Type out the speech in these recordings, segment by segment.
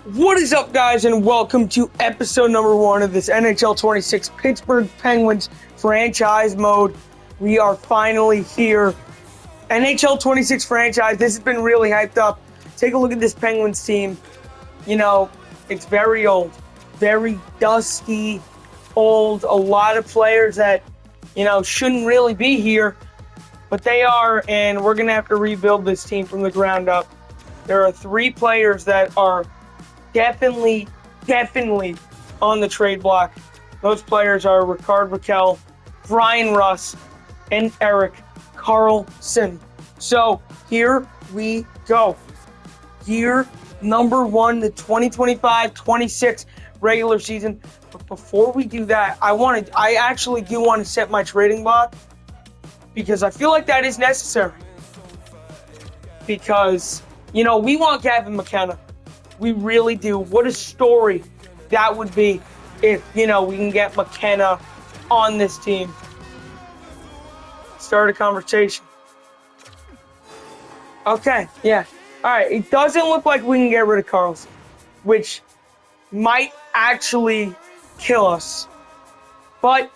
What is up, guys, and welcome to episode number 1 of this NHL 26 Pittsburgh Penguins franchise mode. We are finally here. NHL 26 franchise, this has been really hyped up. Take a look at this Penguins team. You know, it's very old, very dusty, old. A lot of players that, shouldn't really be here, but they are, and we're going to have to rebuild this team from the ground up. There are 3 players that are definitely on the trade block. Those players are Rickard Rakell, Brian Russ, and Erik Karlsson. So here we go. Year number 1, the 2025-26 regular season. But before we do that, I actually do want to set my trading block because I feel like that is necessary. Because, we want Gavin McKenna. We really do. What a story that would be if, we can get McKenna on this team. Start a conversation. Okay, yeah. All right, it doesn't look like we can get rid of Karlsson, which might actually kill us. But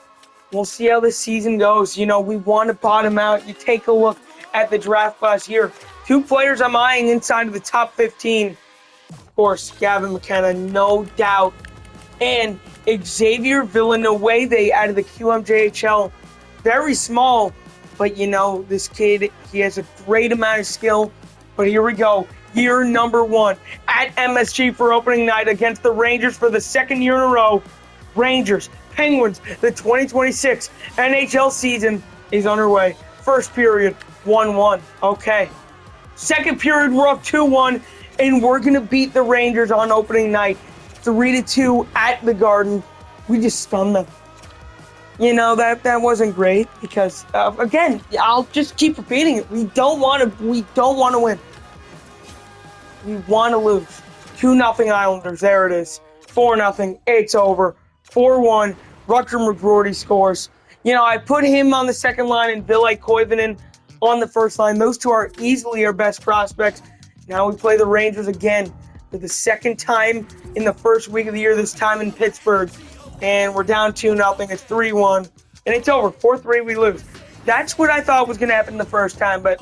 we'll see how this season goes. We want to bottom out. You take a look at the draft class here. 2 players I'm eyeing inside of the top 15. Of course, Gavin McKenna, no doubt. And Xavier Villanueva out of the QMJHL. Very small, but this kid, he has a great amount of skill. But here we go. Year number 1 at MSG for opening night against the Rangers for the 2nd year in a row. Rangers, Penguins, the 2026 NHL season is underway. First period, 1-1. Okay. Second period, we're up 2-1. And we're going to beat the Rangers on opening night, 3-2 at the Garden. We just stunned them. That wasn't great because, again, I'll just keep repeating it. We don't want to win. We want to lose. 2-0 Islanders. There it is. 4-0. It's over. 4-1. Rutger McGroarty scores. I put him on the second line and Ville Koivunen on the first line. Those 2 are easily our best prospects. Now we play the Rangers again for the 2nd time in the first week of the year, this time in Pittsburgh. And we're down 2-0. It's 3-1. And it's over. 4-3, we lose. That's what I thought was going to happen the first time. But,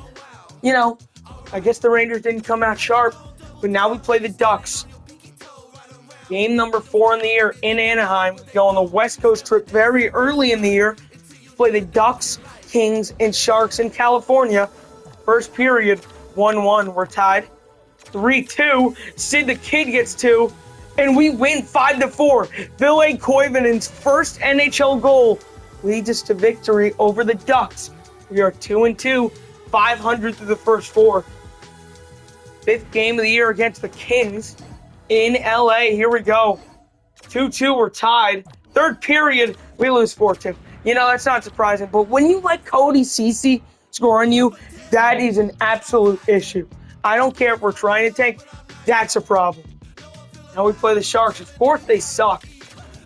I guess the Rangers didn't come out sharp. But now we play the Ducks. Game number 4 in the year in Anaheim. We go on the West Coast trip very early in the year. Play the Ducks, Kings, and Sharks in California. First period, 1-1. We're tied. 3-2. Sid the Kid gets 2. And we win 5-4. Ville Koivunen's first NHL goal leads us to victory over the Ducks. We are 2-2, 500 through the first 4. 5th game of the year against the Kings in LA. Here we go. 2-2, we're tied. Third period, we lose 4-2. That's not surprising. But when you let Cody Ceci score on you, that is an absolute issue. I don't care if we're trying to tank. That's a problem. Now we play the Sharks. Of course they suck.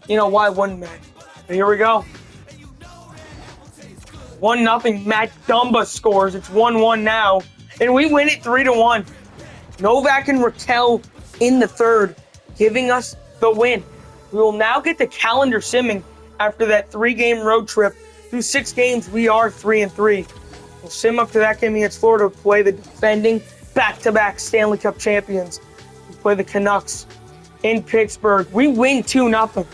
Why wouldn't they? But here we go. 1-0. Matt Dumba scores. It's 1-1 now. And we win it 3-1. Novak and Rakell in the 3rd, giving us the win. We will now get the calendar simming after that 3-game road trip. Through 6 games, we are 3-3. We'll sim up to that game against Florida to play the defending back-to-back Stanley Cup champions. We play the Canucks in Pittsburgh. We win 2-0.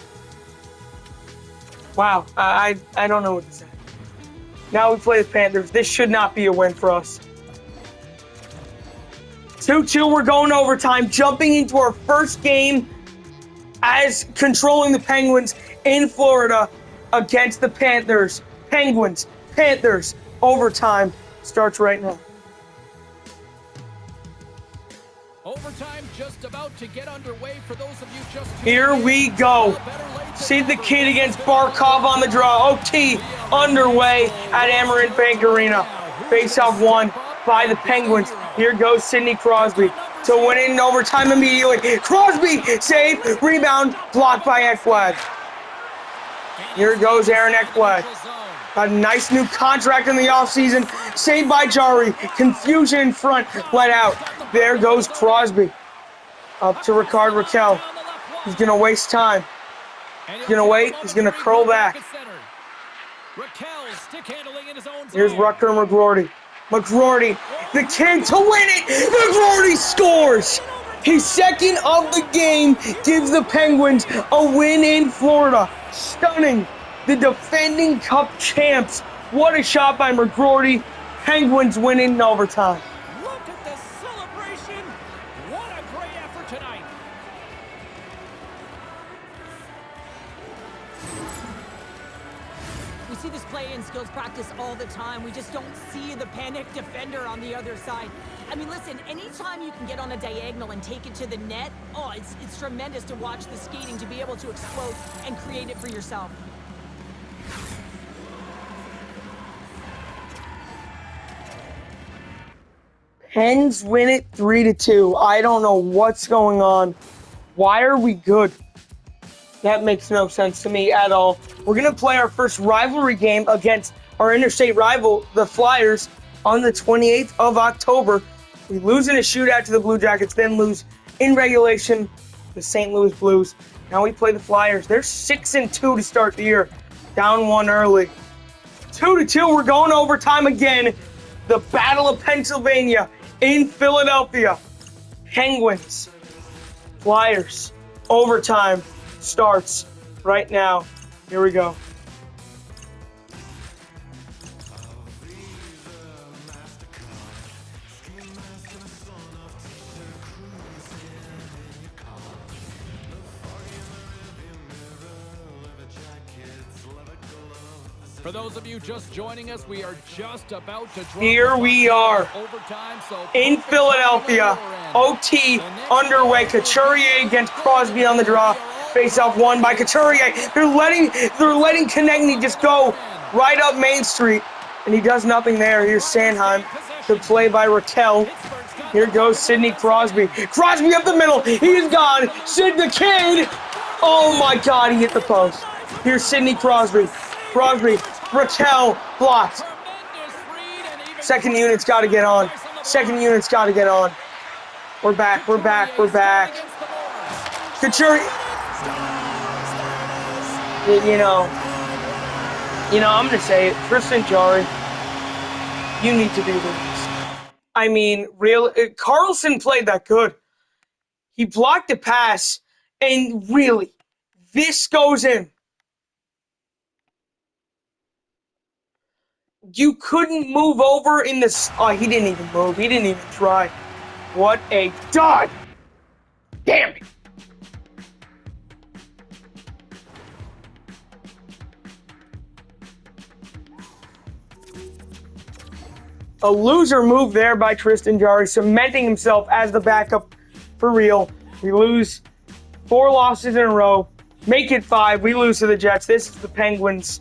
Wow, I don't know what to say. Now we play the Panthers. This should not be a win for us. 2-2, we're going overtime, jumping into our first game as controlling the Penguins in Florida against the Panthers. Penguins, Panthers, overtime starts right now. Overtime just about to get underway for those of you just here we go. See the Kid against Barkov on the draw. OT underway at Amerant Bank Arena. Face-off won by the Penguins. Here goes Sidney Crosby to win it in overtime immediately. Crosby, save, rebound, blocked by Ekblad. Here goes Aaron Ekblad. Got a nice new contract in the offseason. Saved by Jari. Confusion in front. Let out. There goes Crosby. Up to Ricard Raquel. He's going to waste time. He's going to wait. He's going to curl back. Here's Rucker McGroarty. McGroarty, the kid to win it. McGroarty scores. His second of the game gives the Penguins a win in Florida. Stunning. The defending Cup champs. What a shot by McGroarty. Penguins win in overtime. Look at the celebration. What a great effort tonight. We see this play in skills practice all the time. We just don't see the panic defender on the other side. I mean, listen, anytime you can get on a diagonal and take it to the net, oh, it's tremendous to watch the skating, to be able to explode and create it for yourself. Pens win it 3-2. I don't know what's going on. Why are we good? That makes no sense to me at all. We're going to play our first rivalry game against our interstate rival, the Flyers, on the 28th of October. We lose in a shootout to the Blue Jackets, then lose in regulation the St. Louis Blues. Now we play the Flyers. They're 6-2 to start the year. Down one early. 2-2. We're going overtime again. The Battle of Pennsylvania in Philadelphia. Penguins, Flyers, overtime starts right now. Here we go. For those of you just joining us, we are just about to drop. Here we are overtime, so in Philadelphia. OT underway. Couturier against Crosby on the draw. Face-off won by Couturier. They're letting Konechny just go right up Main Street, and he does nothing there. Here's Sanheim. Good play by Raquel. Here goes Sidney Crosby. Crosby up the middle. He is gone. Sid the Kid. Oh my God, he hit the post. Here's Sidney Crosby. Crosby, Raquel, blocked. Second unit's got to get on. Second unit's got to get on. We're back. Couturier. You know, I'm going to say it. Tristan Jarry, you need to be released. I mean, Carlson played that good. He blocked the pass, and really, this goes in. You couldn't move over in this. Oh, he didn't even move. He didn't even try. What a dud. Damn it. A loser move there by Tristan Jarry, cementing himself as the backup for real. We lose 4 losses in a row. Make it 5. We lose to the Jets. This is the Penguins,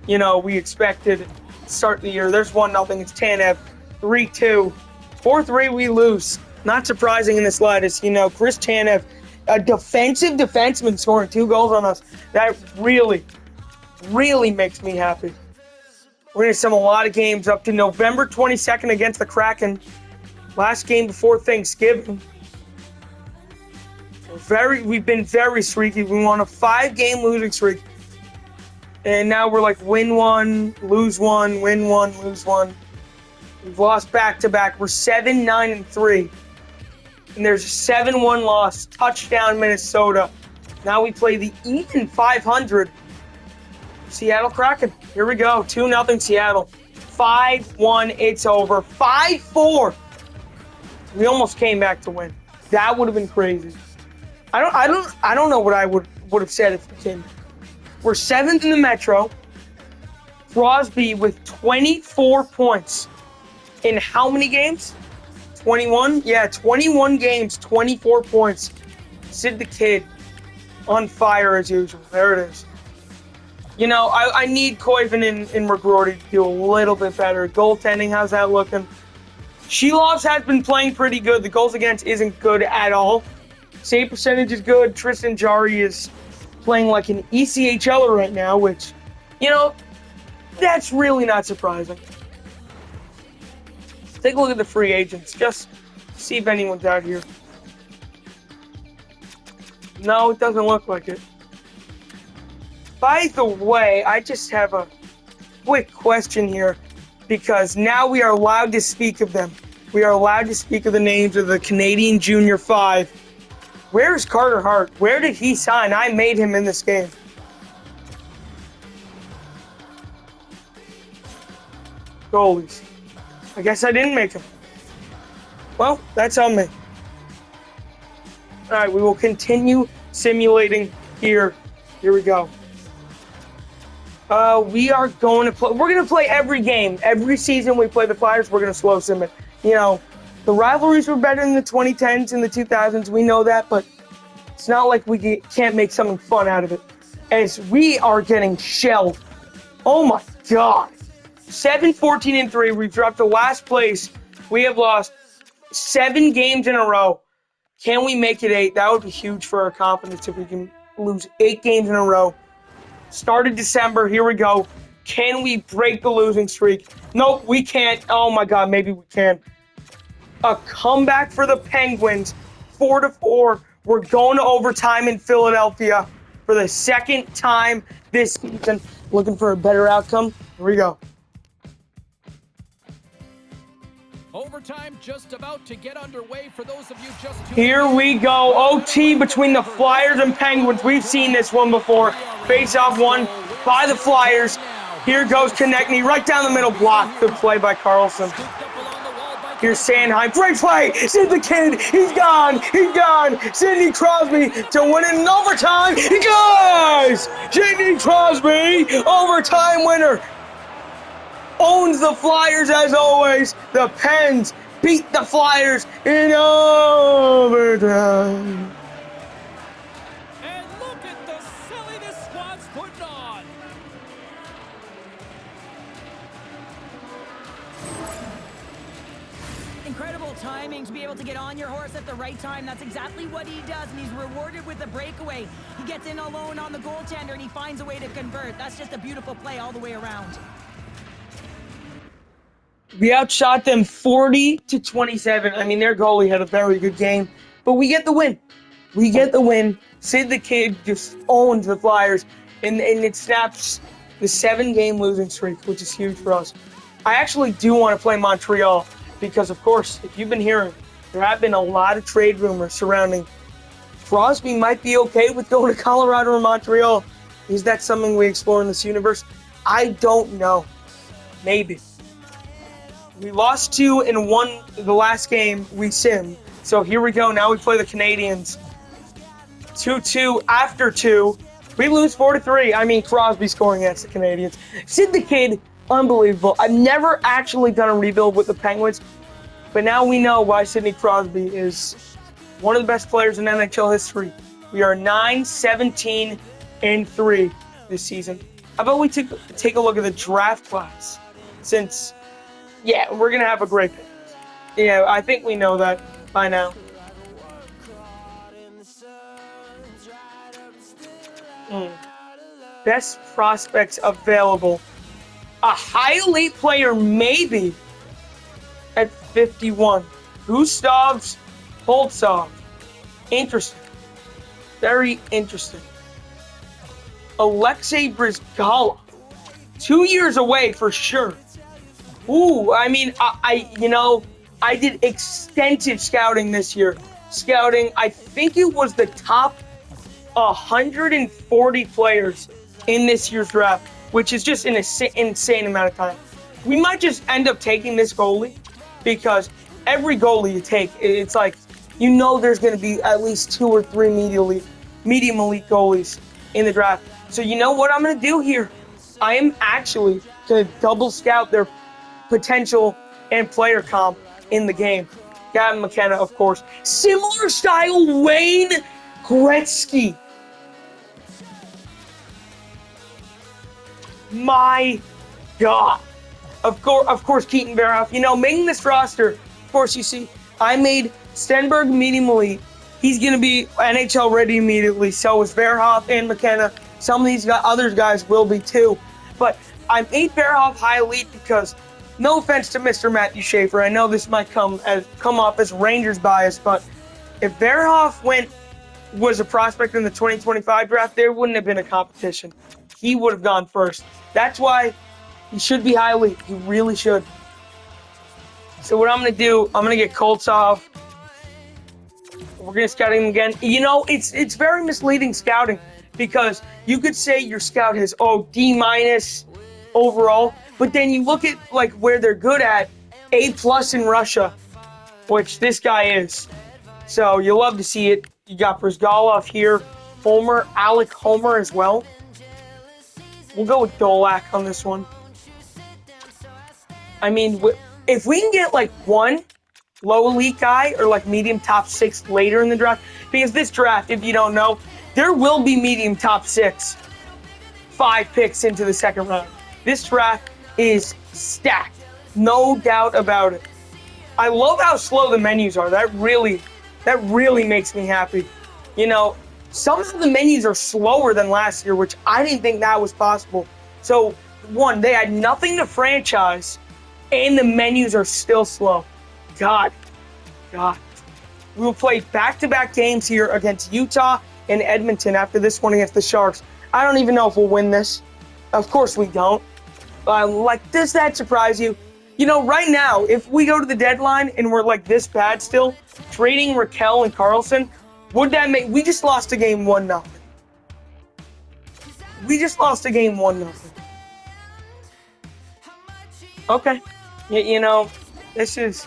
we expected. Start the year. There's 1-0. It's Tanev. 3-2. 4-3, we lose. Not surprising in the slightest. Chris Tanev, a defensive defenseman, scoring 2 goals on us. That really, really makes me happy. We're going to sum a lot of games up to November 22nd against the Kraken. Last game before Thanksgiving. We've been very streaky. We won a 5-game losing streak. And now we're like win 1, lose 1, win 1, lose 1. We've lost back-to-back. We're 7-9-3. And there's a 7-1 loss. Touchdown, Minnesota. Now we play the even 500 Seattle Kraken. Here we go. 2-0 Seattle. 5-1. It's over. 5-4. We almost came back to win. That would have been crazy. I don't know what I would have said if it came. We're 7th in the Metro. Crosby with 24 points. In how many games? 21? Yeah, 21 games, 24 points. Sid the Kid on fire as usual. There it is. I need Koivu and McGroarty to do a little bit better. Goaltending, how's that looking? Shelovs has been playing pretty good. The goals against isn't good at all. Save percentage is good. Tristan Jarry is playing like an ECHLer right now, which, that's really not surprising. Take a look at the free agents. Just see if anyone's out here. No, it doesn't look like it. By the way, I just have a quick question here, because now we are allowed to speak of them. We are allowed to speak of the names of the Canadian Junior 5. Where's Carter Hart? Where did he sign? I made him in this game. Goalies. I guess I didn't make him. Well, that's on me. All right, we will continue simulating here. Here we go. We are going to play. We're going to play every game. Every season we play the Flyers, we're going to slow sim it. You know, the rivalries were better in the 2010s and the 2000s. We know that, but it's not like we can't make something fun out of it. As we are getting shelled. Oh my God. 7-14-3. We've dropped to last place. We have lost 7 games in a row. Can we make it 8? That would be huge for our confidence if we can lose 8 games in a row. Started December. Here we go. Can we break the losing streak? Nope, we can't. Oh my God, maybe we can. A comeback for the Penguins. 4-4. We're going to overtime in Philadelphia for the second time this season. Looking for a better outcome. Here we go. Overtime just about to get underway for those of you just tuning Here in. we go. OT between the Flyers and Penguins. We've seen this one before. Face-off won by the Flyers. Here goes Konechny right down the middle. Block. Good play by Carlson. Here's Sanheim. Great play. Sid the Kid. He's gone. He's gone. Sidney Crosby to win it in overtime. He goes! Sidney Crosby, overtime winner. Owns the Flyers as always. The Pens beat the Flyers in overtime. And look at the silliness squad's putting on. Incredible timing to be able to get on your horse at the right time. That's exactly what he does, and he's rewarded with a breakaway. He gets in alone on the goaltender, and he finds a way to convert. That's just a beautiful play all the way around. We outshot them 40-27. I mean, their goalie had a very good game, but we get the win. We get the win. Sid the Kid just owned the Flyers, and it snaps the 7-game losing streak, which is huge for us. I actually do want to play Montreal because, of course, if you've been hearing, there have been a lot of trade rumors surrounding Crosby might be okay with going to Colorado or Montreal. Is that something we explore in this universe? I don't know. Maybe. We lost 2 and won the last game we simmed. So here we go. Now we play the Canadiens. 2-2 after 2. We lose 4-3. I mean, Crosby scoring against the Canadiens. Sid the Kid, unbelievable. I've never actually done a rebuild with the Penguins, but now we know why Sidney Crosby is one of the best players in NHL history. We are 9-17-3 this season. How about we take a look at the draft class? Since, yeah, we're going to have a great pick. Yeah, I think we know that by now. Best prospects available. A high elite player, maybe, at 51. Gustavs Holtsov. Interesting. Very interesting. Alexei Brizgala. 2 years away for sure. Ooh, I mean, I did extensive scouting this year. Scouting, I think it was the top 140 players in this year's draft, which is just an insane amount of time. We might just end up taking this goalie because every goalie you take, it's like, you know there's going to be at least 2 or 3 medium elite goalies in the draft. So you know what I'm going to do here? I am actually going to double scout their potential and player comp in the game. Gavin McKenna, of course. Similar style, Wayne Gretzky. My God. Of course, Keaton Verhoff. You know, making this roster, of course, you see, I made Stenberg medium elite. He's going to be NHL ready immediately. So is Verhoff and McKenna. Some of these other guys will be too. But I made Verhoff high elite because, no offense to Mr. Matthew Schaefer, I know this might come off as Rangers bias, but if Verhoff went was a prospect in the 2025 draft, there wouldn't have been a competition. He would have gone first. That's why he should be highly. He really should. So what I'm going to do, I'm going to get Koltsov. We're going to scout him again. You know, it's very misleading scouting because you could say your scout has, D- overall, but then you look at like where they're good at, A+ in Russia, which this guy is. So you love to see it. You got Brizgalov here, Homer, Alec Homer as well. We'll go with Dolak on this one. I mean, if we can get like one low elite guy or like medium top 6 later in the draft, because this draft, if you don't know, there will be medium top 6, 5 picks into the second round. This draft is stacked, no doubt about it. I love how slow the menus are. That really makes me happy. You know, some of the menus are slower than last year, which I didn't think that was possible. So, one, they had nothing to franchise, and the menus are still slow. God. We will play back-to-back games here against Utah and Edmonton after this one against the Sharks. I don't even know if we'll win this. Of course we don't. Does that surprise you? You know, right now, if we go to the deadline and we're like this bad still, trading Raquel and Carlson, would that make... We just lost a game 1-0. Okay. You know, this is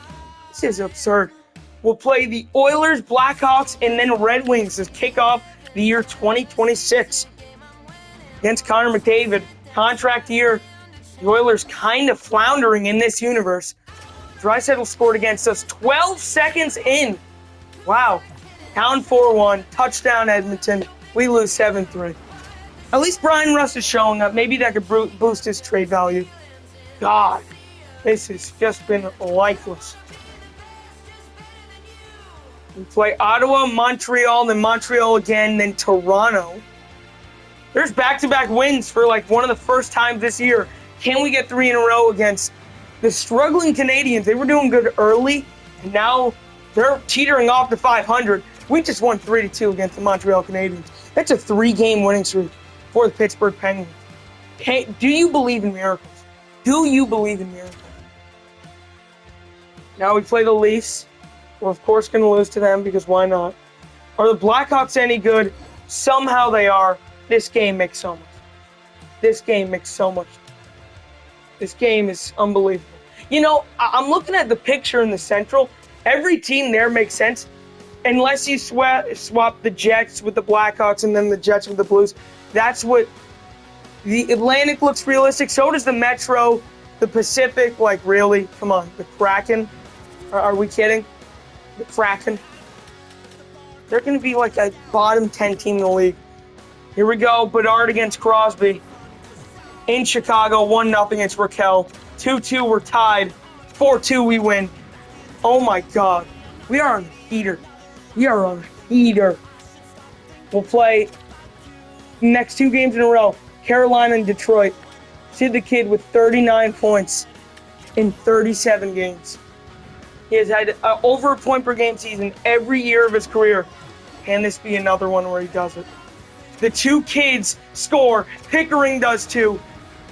absurd. We'll play the Oilers, Blackhawks, and then Red Wings to kick off the year 2026 against Connor McDavid. Contract year. The Oilers kind of floundering in this universe. Draisaitl scored against us 12 seconds in. Wow. Down 4-1. Touchdown Edmonton. We lose 7-3. At least Brian Russ is showing up. Maybe that could boost his trade value. God. This has just been lifeless. We play Ottawa, Montreal, then Montreal again, then Toronto. There's back-to-back wins for like one of the first times this year. Can we get 3 in a row against the struggling Canadians? They were doing good early, and now they're teetering off to 500. We just won 3-2 against the Montreal Canadiens. That's a 3-game winning streak for the Pittsburgh Penguins. Do you believe in miracles? Now we play the Leafs. We're of course going to lose to them because why not? Are the Blackhawks any good? Somehow they are. This game makes so much. This game is unbelievable. You know, I'm looking at the picture in the Central. Every team there makes sense. Unless you swap the Jets with the Blackhawks and then the Jets with the Blues. That's what... The Atlantic looks realistic. So does the Metro. The Pacific, like really? Come on. The Kraken. Are we kidding? The Kraken. They're going to be like a bottom 10 team in the league. Here we go. Bedard against Crosby. In Chicago, 1-0 against Raquel. 2-2, we're tied. 4-2, we win. Oh my God. We are on a heater. We'll play next 2 games in a row. Carolina and Detroit. Sid the Kid with 39 points in 37 games. He has had over a point per game season every year of his career. Can this be another one where he does it? The 2 kids score. Pickering does too.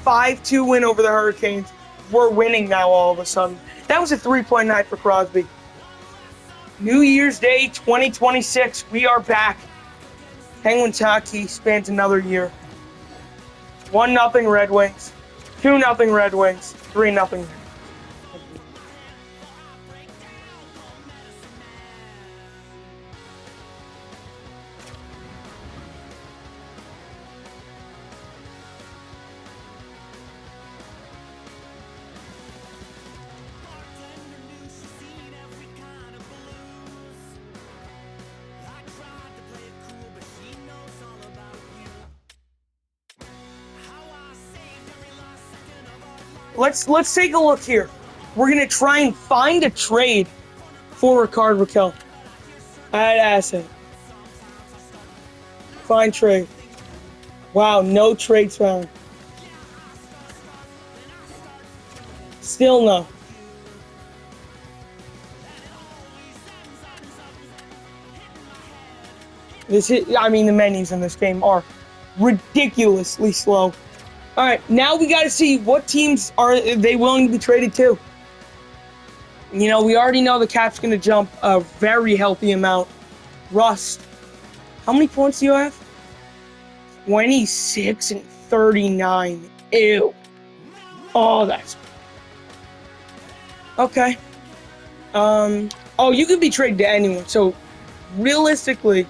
5-2 win over the Hurricanes. We're winning now all of a sudden. That was a 3-point night for Crosby. New Year's Day 2026. We are back. Penguins hockey spans another year. 1-0 Red Wings. 2-0 Red Wings. 3-0 Red Wings. Let's take a look here. We're gonna try and find a trade for Rickard Raquel. Add asset. Find trade. Wow, no trades found. Still no. I mean, the menus in this game are ridiculously slow. All right, now we got to see what teams are they willing to be traded to. You know, we already know the cap's going to jump a very healthy amount. Rust, how many points do you have? 26 and 39. Ew. Oh, that's okay. Oh, you could be traded to anyone. So, realistically,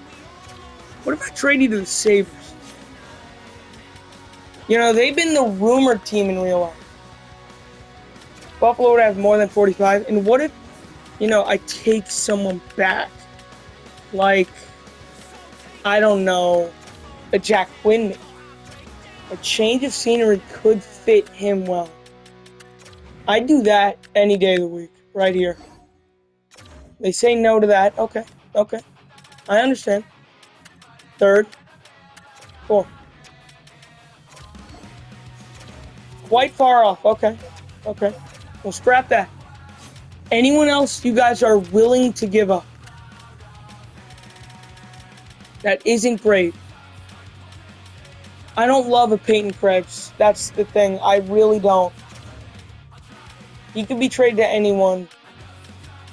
what if I trade you to the Sabres? You know, they've been the rumored team in real life. Buffalo would have more than 45. And what if, you know, I take someone back? Like, I don't know, a Jack Quinn. A change of scenery could fit him well. I'd do that any day of the week, right here. They say no to that. Okay, okay. I understand. Third. Fourth. Quite far off. Okay, okay. We'll scrap that. Anyone else you guys are willing to give up? That isn't great. I don't love a Peyton Krebs. That's the thing. I really don't. He could be traded to anyone.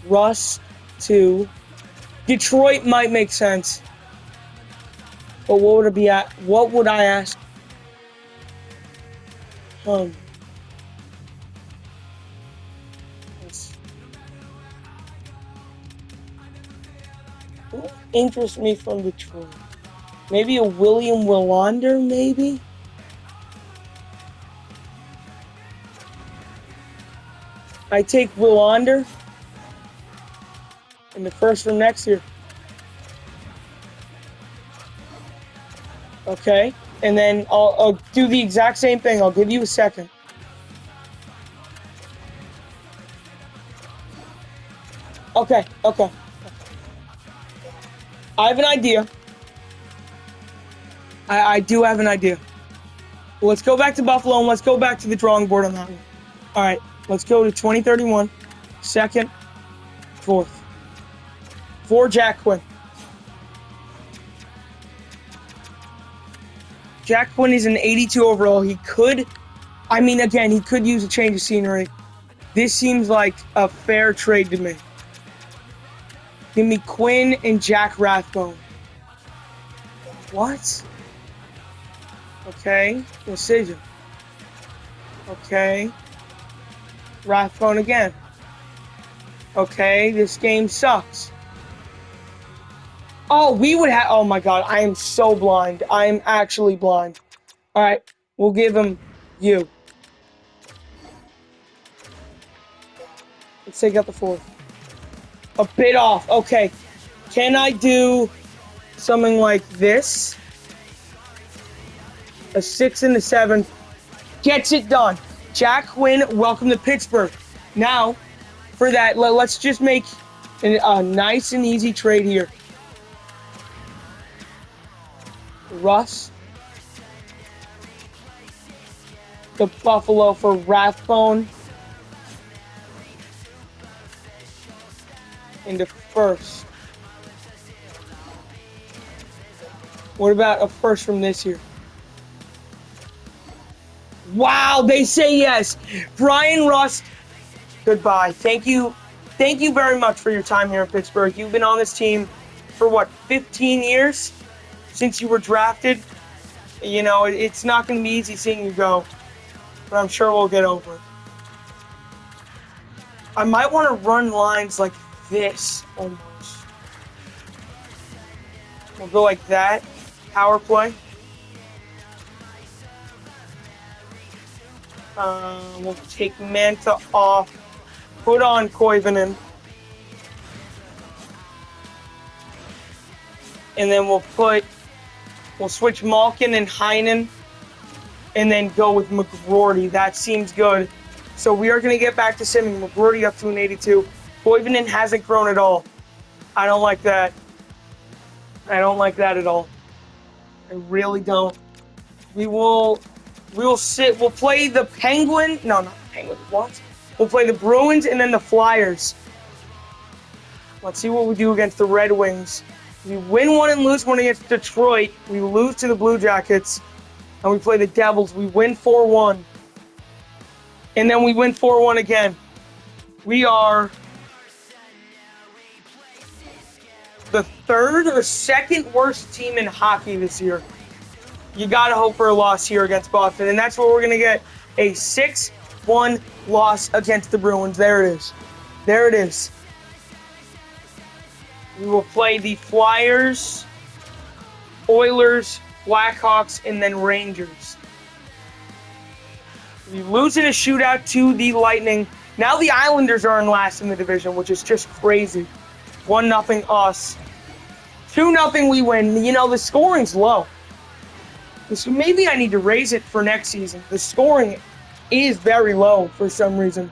Russ to Detroit might make sense. But what would it be at? What would I ask? Who interests me from Detroit? Maybe a William Willander, maybe? I take Willander in the first from next year. Okay, and then I'll do the exact same thing. I'll give you a second. Okay. I have an idea. I do have an idea. Well, let's go back to Buffalo and let's go back to the drawing board on that one. All right, let's go to 2031. Second, fourth. For Jack Quinn. Jack Quinn is an 82 overall. He could, again, he could use a change of scenery. This seems like a fair trade to me. Give me Quinn and Jack Rathbone. What? Okay, decision. Okay. Rathbone again. Okay, this game sucks. Oh, we would have... Oh, my God. I am so blind. I am actually blind. All right. We'll give him you. Let's take out the fourth. A bit off. Okay. Can I do something like this? A 6 and a 7. Gets it done. Jack Quinn, welcome to Pittsburgh. Now, for that, let's just make a nice and easy trade here. Russ to Buffalo for Rathbone into first. What about a first from this year? Wow, they say yes. Brian Rust, goodbye. Thank you very much for your time here in Pittsburgh. You've been on this team for what, 15 years? Since you were drafted, you know, it's not going to be easy seeing you go, but I'm sure we'll get over it. I might want to run lines like this, almost. We'll go like that, power play. We'll take Manta off, put on Koivunen, and then we'll switch Malkin and Heinen, and then go with McGroarty. That seems good. So we are going to get back to sending McGroarty up to an 82. Koivunen hasn't grown at all. I don't like that. I don't like that at all. I really don't. We'll play the Penguin. No, not the Penguins. What? We'll play the Bruins and then the Flyers. Let's see what we do against the Red Wings. We win one and lose one against Detroit. We lose to the Blue Jackets. And we play the Devils. We win 4-1. And then we win 4-1 again. We are the third or second worst team in hockey this year. You got to hope for a loss here against Boston. And that's what we're going to get. A 6-1 loss against the Bruins. There it is. There it is. We will play the Flyers, Oilers, Blackhawks, and then Rangers. We lose in a shootout to the Lightning. Now the Islanders are in last in the division, which is just crazy. 1-0 us. 2-0 we win. You know, the scoring's low. So maybe I need to raise it for next season. The scoring is very low for some reason.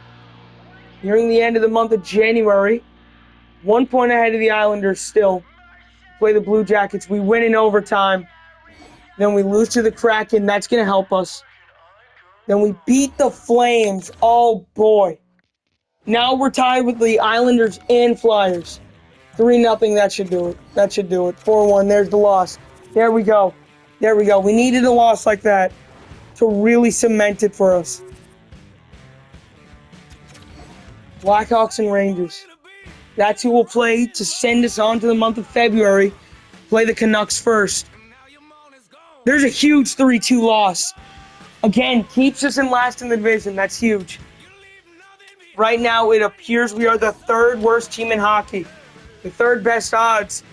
Nearing the end of the month of January, 1 point ahead of the Islanders still. Play the Blue Jackets. We win in overtime. Then we lose to the Kraken. That's going to help us. Then we beat the Flames. Oh, boy. Now we're tied with the Islanders and Flyers. 3-0. That should do it. That should do it. 4-1. There's the loss. There we go. There we go. We needed a loss like that to really cement it for us. Blackhawks and Rangers. That's who we'll play to send us on to the month of February. Play the Canucks first. There's a huge 3-2 loss. Again, keeps us in last in the division. That's huge. Right now, it appears we are the third worst team in hockey. The third best odds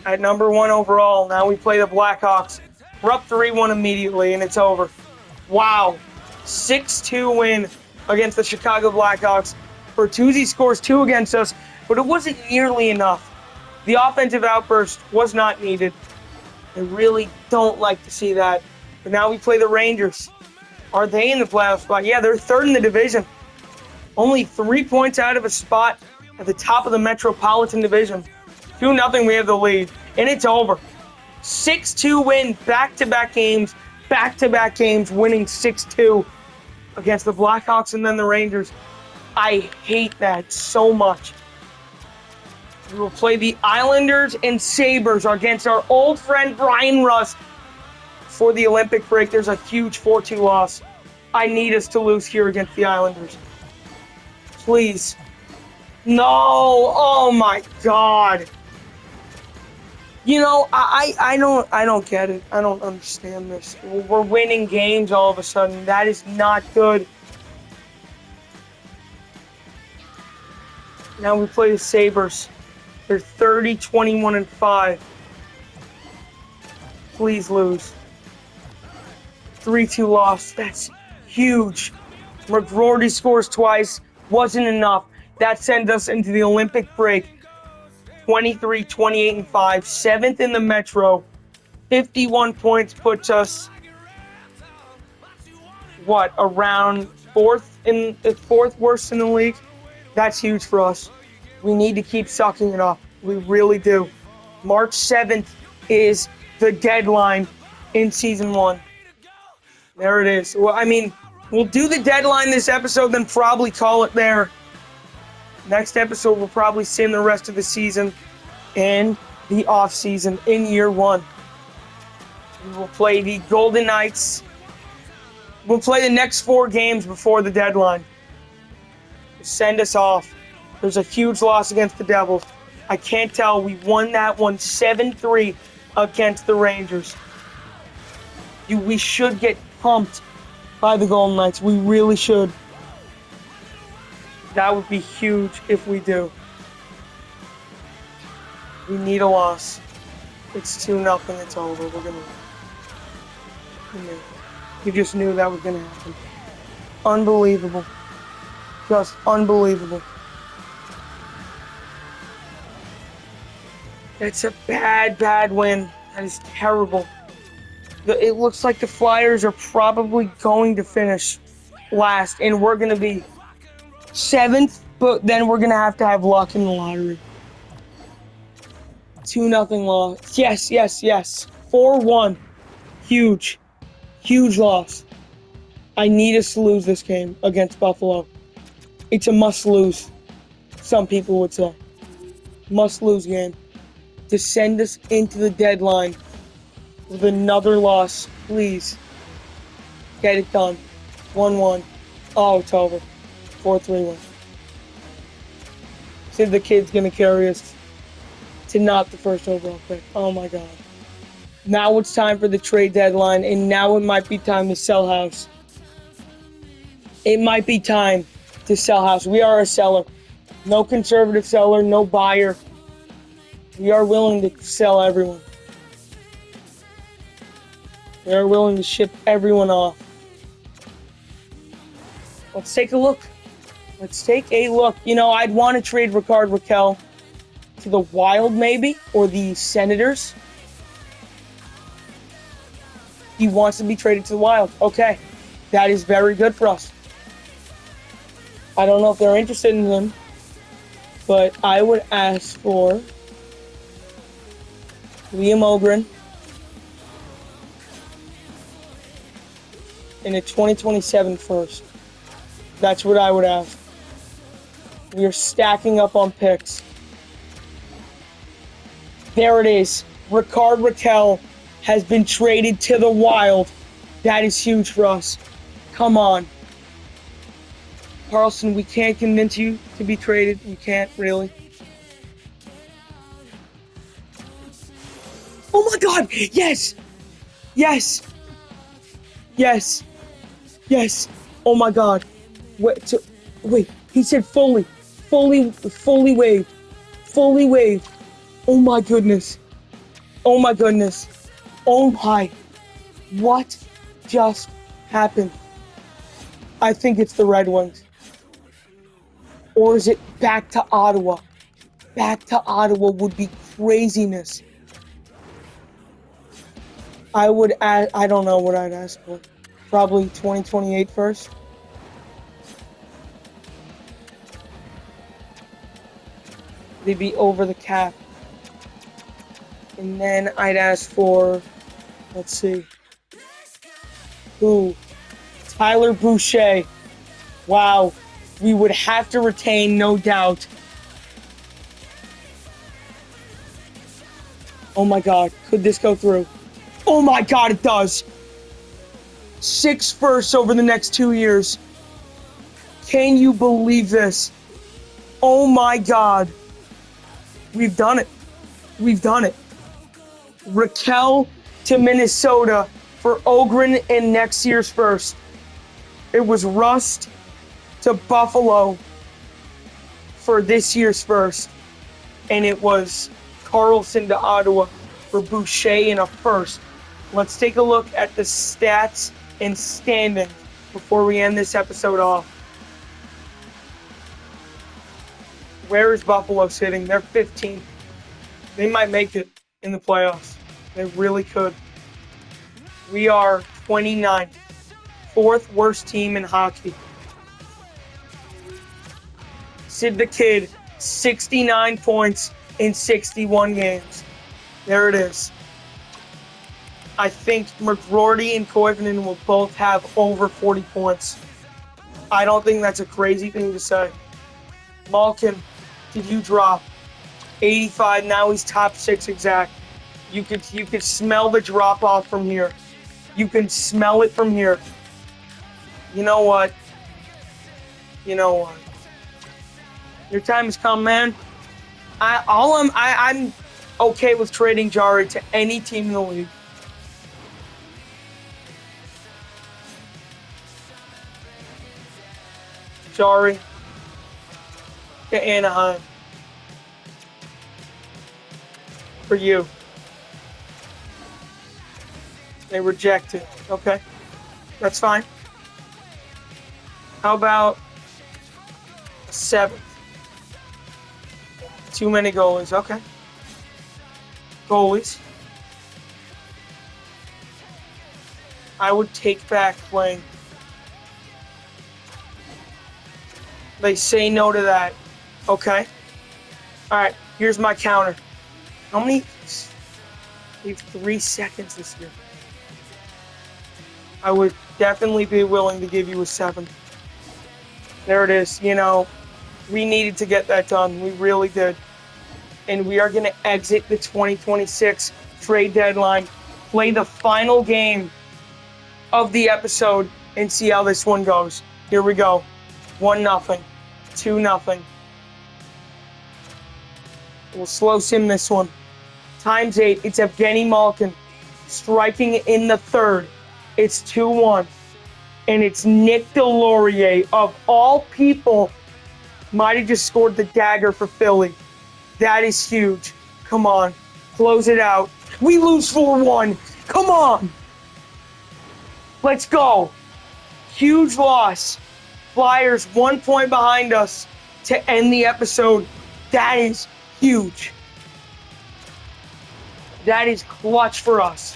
at number 1 overall. Now we play the Blackhawks. We're up 3-1 immediately, and it's over. Wow. 6-2 win against the Chicago Blackhawks. Bertuzzi scores 2 against us, but it wasn't nearly enough. The offensive outburst was not needed. I really don't like to see that. But now we play the Rangers. Are they in the playoff spot? Yeah, they're third in the division. Only 3 points out of a spot at the top of the Metropolitan Division. 2-0, we have the lead. And it's over. 6-2 win, back-to-back games, winning 6-2 against the Blackhawks and then the Rangers. I hate that so much. We will play the Islanders and Sabres against our old friend Brian Rust for the Olympic break. There's a huge 4-2 loss. I need us to lose here against the Islanders. Please. No. Oh my God. You know, I don't get it. I don't understand this. We're winning games all of a sudden. That is not good. Now we play the Sabres. They're 30-21-5. Please lose. 3-2 loss. That's huge. McGroarty scores twice. Wasn't enough. That sends us into the Olympic break. 23-28-5. 7th in the Metro. 51 points puts us, around fourth worst in the league? That's huge for us. We need to keep sucking it up. We really do. March 7th is the deadline in Season 1. There it is. Well, I mean, we'll do the deadline this episode, then probably call it there. Next episode, we'll probably sim the rest of the season and the off-season in year 1. We will play the Golden Knights. We'll play the next 4 games before the deadline. Send us off. There's a huge loss against the Devils. I can't tell. We won that one 7-3 against the Rangers. We should get pumped by the Golden Knights. We really should. That would be huge if we do. We need a loss. It's 2-0. It's over. We're going to win. We just knew that was going to happen. Unbelievable. Just unbelievable. That's a bad win. That is terrible. It looks like the Flyers are probably going to finish last, and we're going to be 7th, but then we're going to have luck in the lottery. 2-0 loss. Yes. 4-1. Huge loss. I need us to lose this game against Buffalo. It's a must-lose, some people would say. Must-lose game. to send us into the deadline with another loss. Please. Get it done. 1-1. Oh, it's over. 4-3 win. Sid the Kid's going to carry us to not the first overall pick. Oh, my God. Now it's time for the trade deadline, and now it might be time to sell house. It might be time to sell house. We are a seller. No conservative seller, no buyer. We are willing to sell everyone. We are willing to ship everyone off. Let's take a look. Let's take a look. You know, I'd want to trade Rickard Rakell to the Wild, maybe, or the Senators. He wants to be traded to the Wild. Okay, that is very good for us. I don't know if they're interested in him, but I would ask for Liam Ogren in a 2027 first. That's what I would ask. We are stacking up on picks. There it is. Rickard Rakell has been traded to the Wild. That is huge for us. Come on. Carlson, we can't convince you to be traded. We can't, really. Oh my God! Yes! Yes! Yes! Yes! Oh my God. Wait, he said fully waived. Fully waived. Oh my goodness. Oh my goodness. Oh my. What just happened? I think it's the Red Wings. Or is it back to Ottawa? Back to Ottawa would be craziness. I don't know what I'd ask for. Probably 2028 first. They'd be over the cap. And then I'd ask for, let's see. Who? Tyler Boucher. Wow. We would have to retain, no doubt. Oh my God. Could this go through? Oh my God, it does. 6 firsts over the next 2 years. Can you believe this? Oh my God. We've done it. We've done it. Rakell to Minnesota for Ogren in next year's first. It was Rust to Buffalo for this year's first. And it was Carlson to Ottawa for Boucher in a first. Let's take a look at the stats and standings before we end this episode off. Where is Buffalo sitting? They're 15th. They might make it in the playoffs. They really could. We are 29th. 4th worst team in hockey. Sid the Kid, 69 points in 61 games. There it is. I think McGroarty and Koivunen will both have over 40 points. I don't think that's a crazy thing to say. Malkin, did you drop? 85, now he's top 6 exact. You could smell the drop off from here. You can smell it from here. You know what? Your time has come, man. I'm okay with trading Jari to any team in the league. Jari to Anaheim. For you. They reject it. Okay. That's fine. How about a 7th? Too many goalies. Okay. Goalies. I would take back playing. They say no to that. Okay. All right. Here's my counter. How many? We have 3 seconds this year. I would definitely be willing to give you a 7. There it is. We needed to get that done. We really did. and we are going to exit the 2026 trade deadline, play the final game of the episode, and see how this one goes. Here we go. 1-0, 2-0. We'll slow sim this one. Times 8. It's Evgeny Malkin striking in the third. It's 2-1. And it's Nick Delorier, of all people, might have just scored the dagger for Philly. That is huge. Come on. Close it out. We lose 4-1. Come on. Let's go. Huge loss. Flyers 1 point behind us to end the episode. That is huge. That is clutch for us.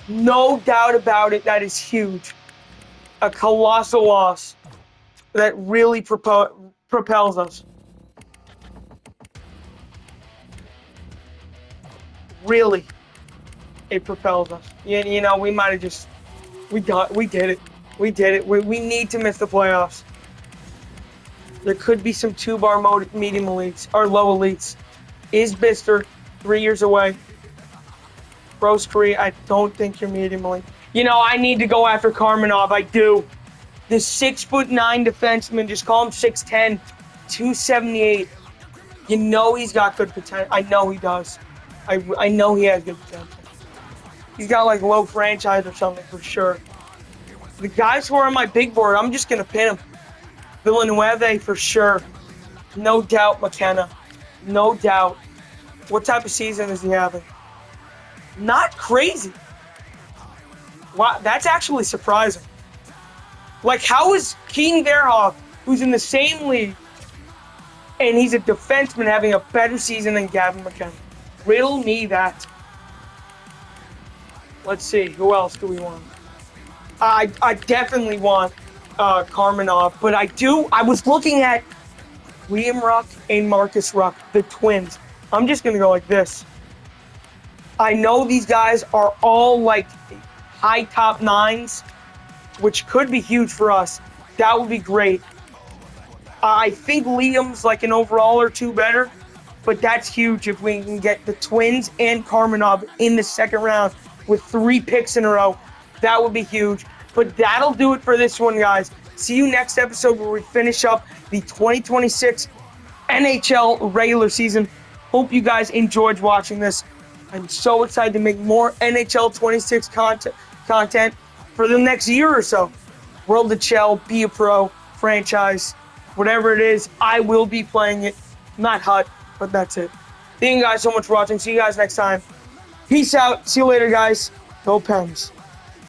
No doubt about it. That is huge. A colossal loss that really propels us. Really, it propels us. You know, we might have just, we did it. We did it. We need to miss the playoffs. There could be some 2-bar medium elites or low elites. Is Bister 3 years away? Rose Korea, I don't think you're medium elite. You know, I need to go after Karmanov. I do. The 6'9" defenseman, just call him 6'10", 278. You know he's got good potential. I know he does. I know he has good potential. He's got like low franchise or something for sure. The guys who are on my big board, I'm just gonna pin him. Villeneuve for sure. No doubt McKenna. No doubt. What type of season is he having? Not crazy. Wow, that's actually surprising. Like, how is Keaton Verhoff, who's in the same league, and he's a defenseman, having a better season than Gavin McKenna? Riddle me that. Let's see, who else do we want? I definitely want Karmanov, but I was looking at Liam Ruck and Marcus Ruck, the twins. I'm just going to go like this. I know these guys are all like high top nines, which could be huge for us. That would be great. I think Liam's like an overall or two better, but that's huge if we can get the twins and Karmanov in the second round with 3 picks in a row. That would be huge. But that'll do it for this one, guys. See you next episode where we finish up the 2026 NHL regular season. Hope you guys enjoyed watching this. I'm so excited to make more NHL 26 content for the next year or so. World of Chell, be a pro, franchise, whatever it is, I will be playing it. Not HUT, but that's it. Thank you guys so much for watching. See you guys next time. Peace out. See you later, guys. Go Pens.